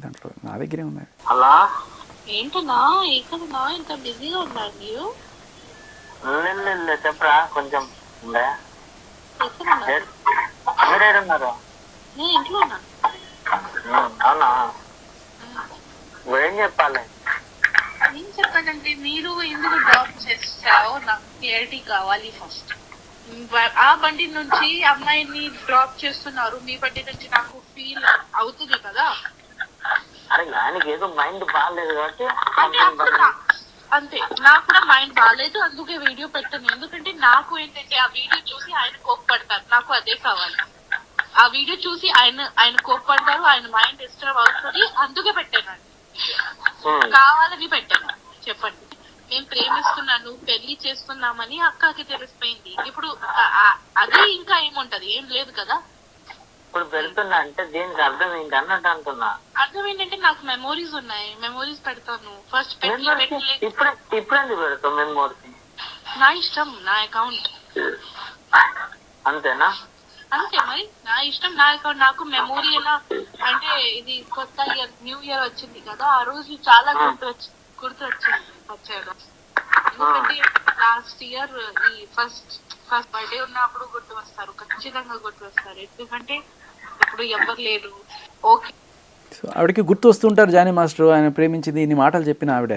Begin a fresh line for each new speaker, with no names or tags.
దాంట్లో నా దగ్గరే ఉన్నాయి.
అలా
ఏంటన్నా ఎక్కడన్నా ఇంత బిజీగా ఉన్నారు మీరు?
చెప్పరా కొంచెం ఉండే.
ఎక్కడున్నారు?
మీరేడున్నారు?
నేను ఇంట్లో ఉన్నాను.
అవునా, ఏం చెప్పాలి?
ఏం చెప్పాలంటే మీరు ఎందుకు డ్రాప్ చేస్తారో నాకు క్లియరిటీ కావాలి ఫస్ట్. ఆ బండి నుంచి అమ్మాయిని డ్రాప్ చేస్తున్నారు, మీ బండి నుంచి నాకు ఫీల్ అవుతుంది కదా.
అరే ఆయనకి ఏదో మైండ్ బాగాలేదు కాబట్టి
అంటే అప్పుడు అంతే, నాకు కూడా మైండ్ బాగాలేదు అందుకే వీడియో పెట్టాను. ఎందుకంటే నాకు ఏంటంటే ఆ వీడియో చూసి ఆయన కోప్పడతారు, నాకు అదే కావాలి. ఆ వీడియో చూసి ఆయన కోప్పడతారు, ఆయన మైండ్ డిస్టర్బ్ అవుతుంది, అందుకే పెట్టాను. కావాలని పెట్టాను. చెప్పండి, మేము ప్రేమిస్తున్నాను పెళ్లి చేస్తున్నామని అక్కకి తెలిసిపోయింది. ఇప్పుడు అది ఇంకా ఏముంటది, ఏం లేదు కదా.
ఇప్పుడు పెడుతున్నా అంటే దీనికి అర్థం ఏంటి అన్నట్టు అంటున్నా.
అర్థం ఏంటంటే నాకు మెమోరీస్ ఉన్నాయి, మెమోరీస్ పెడతాను. ఫస్ట్
ఇప్పుడు ఎందుకు పెడతావు మెమోరీస్?
నా ఇష్టం, నా అకౌంట్
అంతేనా?
అంతే మరి, నా ఇష్టం, నా అకౌంట్. నాకు మెమోరీ ఎలా అంటే ఇది కొత్త ఇయర్ న్యూ ఇయర్ వచ్చింది కదా, ఆ రోజు చాలా గుర్తు వచ్చేది. ఎందుకంటే లాస్ట్ ఇయర్ ఈ ఫస్ట్ బర్త్డే ఉన్నప్పుడు గుర్తు వస్తారు, ఖచ్చితంగా గుర్తు వస్తారు. ఎందుకంటే ఇప్పుడు ఎవరు లేరు. ఓకే,
సో ఆవిడకి గుర్తు వస్తుంటారు జానీ మాస్టర్, ఆయన ప్రేమించింది ఇన్ని మాటలు చెప్పిన ఆవిడ